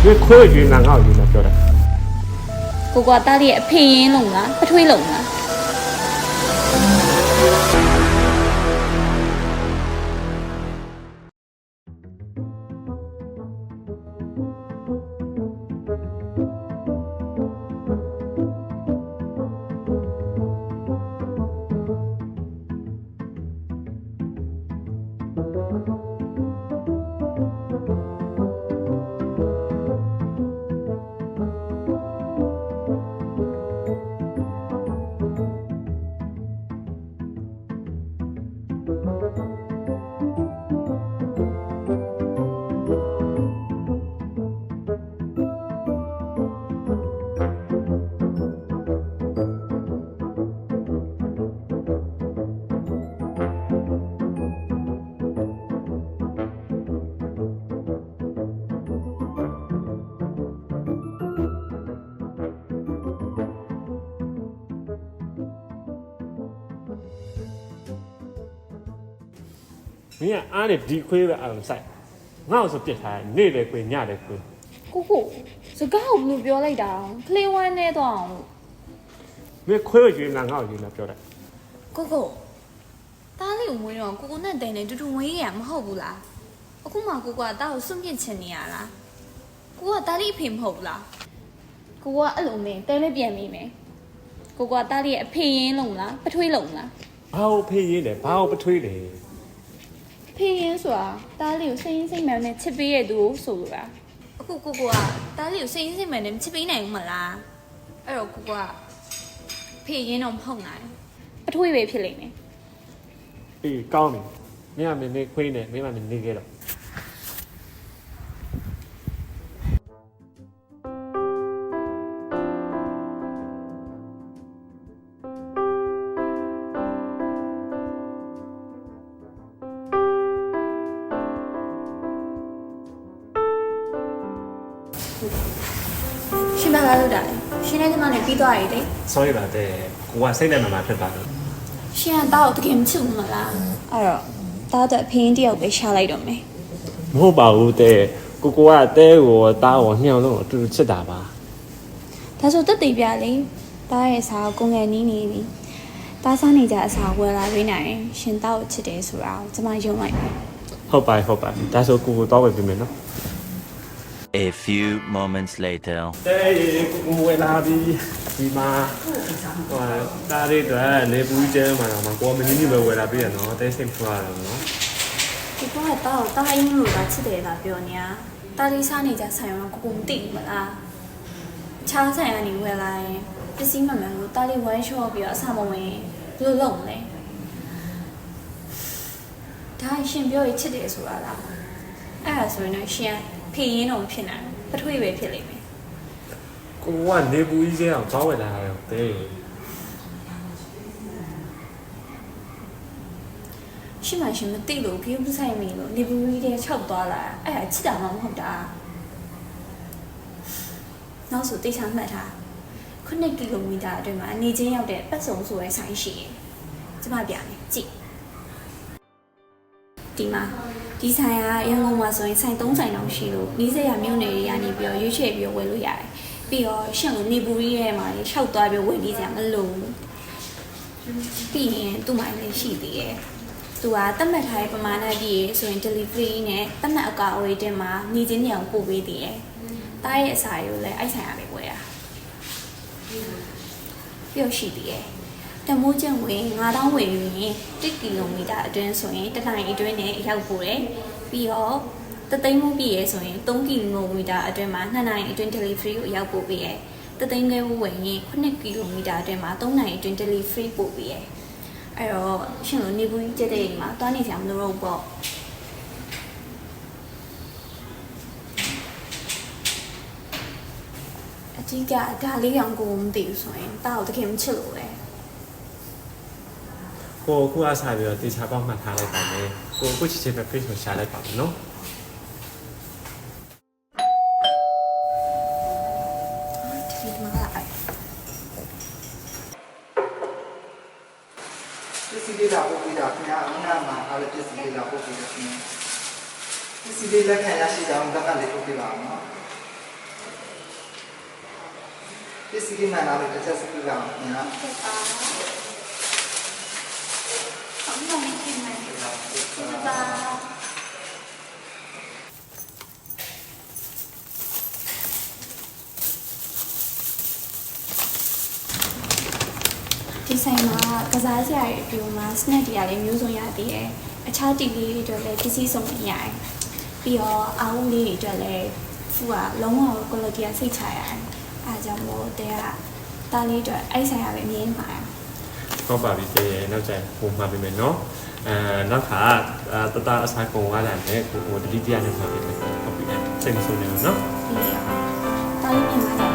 你可以去南澳去那表的。ကိုကတားလေးရဲ့အဖေရင်းလုံးလားပထွေးလုံးလားမင်းကအားနဲ့ဒီခွေးပဲအောင်ဆိုင်ငါ့ကိုဆိုပြစ်ထားနေတယ်ခွေးညတယ်ခွေး ကိုစကားကိုဘယ်လိုပြောလိုက်တာကလေးဝမ်းနေတော့အောင်လို့ မင်းခွေးကိုယူလာငါ့ကိုယူလာပြောတယ် ကိုတားလေးကိုမွေးတော့ကိုနဲ့တိုင်နေတူတူမွေးရမဟုတ်ဘူးလားအခုမှကိုကတားကိုစွန့်ပစ်ချင်နေရလားကိုကတားလေးအဖေမဟုတ်ဘူးလားကိုကအဲ့လိုမင်းတဲလေးပြန်မိမယ်ကိုကတားလေးရဲ့အဖေရင်းလုံးလားပထွေးလုံးလား ဘာကိုဖေးရေးလဲဘာကိုပထွေးလဲ ဖေးရင်းဆိုတာတားလေးကိုစိတ်ရင်းစိတ်မှန်နဲ့ချစ်ပေးရသူဆိုလိုတာအခုကိုကတားလေးကိုစိတ်ရင်းစိတ်မှန်နဲ့ချစ်ပေးနိုင်ဘူးမလားအဲ့တော့ကိုကဖေးရင်းတော့မဟုတ်နိုင်ပထွေးပဲဖြစ်လိမ့်မယ် အေးကောင်းပြီမင်းကမင်းနေခွေးနဲ့မင်းမနေခဲ့တော့ရှင်ဘာလာလို့တာလဲရှင်နဲ့ကျမနဲ့ပြီးသွားရည်လေ ဆောရပါတဲ့ကိုကစိတ်နဲ့မှဖြစ်သွားတယ် ရှင်ကတားကိုတကယ်မချစ်ဘူးမလားအဲ့တော့တားတဲ့အဖေင်းတယောက်ပဲရှာလိုက်တော့မယ် မဟုတ်ပါဘူးတဲ့ကိုကတဲကိုတားကိုညှောင်းလို့အတူတူချစ်တာပါ ဒါဆိုတက်တည်ပြလေတားရဲ့အစာကိုကိုငယ်နီးနေပြီတားစားနေကြအစာဝယ်လာပေးနိုင်ရင်ရှင်တားကိုချစ်တယ်ဆိုတာကိုကျမယုံလိုက်တယ် ဟုတ်ပါဒါဆိုကိုတော့ဝယ်ပေးမယ်နော် A few moments later. တဲ့ကိုဝယ်လာပြီဒီမှာဟိုတားလေးတွေနေပူးကျဲမှာတော့ကိုမင်းကြီးပဲဝယ်လာပေးရနော်တဲစိတ်ဖွားတယ်နော် ဒီကတော့တားအင်းလို့ကချစ်တယ်လားပြောနေတာတားလေးစားနေကြဆိုင်ရောကိုမသိဘူးမလားချားဆိုင်ကနေဝယ်လာရင်ပစ္စည်းမှန်မှန်လို့တားလေးဝိုင်းချော့ပြီးတော့အစာမဝင်ဘယ်လိုလုပ်မလဲဒါရှင်ပြောရချစ်တယ်ဆိုတာလားအဲ့ဒါဆိုရင်တော့ရှင်ဖေးရင်းတော့ဖြစ်နေပထွေးပဲဖြစ်လိမ့်မယ် ကိုကနေပူးကြီးကျဲအောင်သွားဝယ်လာတယ်တဲ ရှင်မသိလို့ဂိမ်းမဆိုင်မီလို့နေဘူးကြီးတဲ့၆သွားလာအဲ့ဒါချစ်တာမှမဟုတ်တာနောက်ဆိုတိတ်ချမှတ်ထား9 ကီလိုမီတာအတွင်းမှာအနေချင်းရောက်တဲ့ပတ်စုံဆိုရဲဆိုင်ရှိတယ်ကျမပြမယ်ကြည့်ဒီမှာဒီဆိုင်ကရန်ကုန်မှာဆိုရင်ဆိုင်3ဆိုင်တောင်ရှိလို့နီးစပ်ရမြို့နယ်တွေကနေပြီးတော့ရွေးချယ်ပြီးဝယ်လို့ရတယ်ပြီးတော့ရှင်ကိုနေဘူးကြီးရဲ့မှာရှောက်သွားပြီးဝယ်ပြီးစရာမလိုဘူးပြီးရင်သူ့မိုင်းလေးရှိသေးတယ်သူကတတ်မှတ်ထားတဲ့ပမာဏကြီးဆိုရင် delivery နဲ့တတ်မှတ်အကာအဝေးတင်မှာနေချင်းညောင်ပို့ပေးသေးတယ်။တားရဲ့အစာတွေကိုလည်းအိုက်ဆိုင်ရပဲဝယ်ရ။ပြီးတော့ရှိသေးတယ်။တမိုးကျန်ဝင်9000ဝယ်ယူရင်1 ကီလိုမီတာအတွင်းဆိုရင်တစ်နိုင်အတွင်းနဲ့ရောက်ပို့တယ်။ပြီးတော့တသိန်းမိုးပြည့်ရဲဆိုရင်3 ကီလိုမီတာအတွင်းမှာ2နိုင်အတွင်း delivery ကိုရောက်ပို့ပေးတယ်။တသိန်းခွဲဝယ်ရင်9 ကီလိုမီတာအတွင်းမှာ3နိုင်အတွင်း delivery ပို့ပေးတယ်။အဲ့တော့ရှင်တို့နေဘူးကြီးတဲ့တဲ့မှာတွားနေကြမလို့တော့ပေါ့အကြီးကဒါလေးအောင်ကိုမသိဘူးဆိုရင်တားကိုတကယ်မချစ်လို့ပဲ ကိုခုအားစားပြီးတော့တေချာပေါက်မှတ်ထားလိုက်ပါမယ်ကိုခုချစ်ချစ်ပဲ face ကိုရှာလိုက်ပါမယ်နော် ဒီမှာအဲ့ ပစ္စည်းလေးလာပို့ပေးတာခင်ဗျာအနားမှာအားလည်းပစ္စည်းလေးလာပို့ပေးတယ်ခင်ဗျာပစ္စည်းလေးလက်ခံရရှိကြအောင်လက်ကလေးပို့ပေးပါအောင်နော် စ္စည်းလေးမှန်လာလို့တစ်ချက်စပြပါမယ်နော် ဟုတ်ပါအောင်ပါနေခင်မယ်ဟုတ်ပါဒီဆိုင်မှာကစားစရာတွေအတူမှာ snack တွေကလည်းမျိုးစုံရသေးတယ်။အခြား TV တွေအတွက်လည်းပစ္စည်းစုံနေရတယ်။ပြီးတော့အားလုံးလေးတွေအတွက်လည်းဖူကလုံးဝ quality ကစိတ်ချရတယ်။အားကြောင့်မို့တဲ့ကတားလေးအတွက်အဲ့ဆိုင်ရပဲအမြင်မှာ။ ဟုတ်ပါပြီကျေနောက်ကျရင်ပုံမှာပြင်မယ်နော်နောက်ခါတတအစားကုန်သွားတယ်ကိုတတိတရနဲ့မှာပြင်မယ်ဟုတ်ပြီစိတ်မဆိုးနေဘူးနော် ပြီးတော့တားလေးပြင်မှာ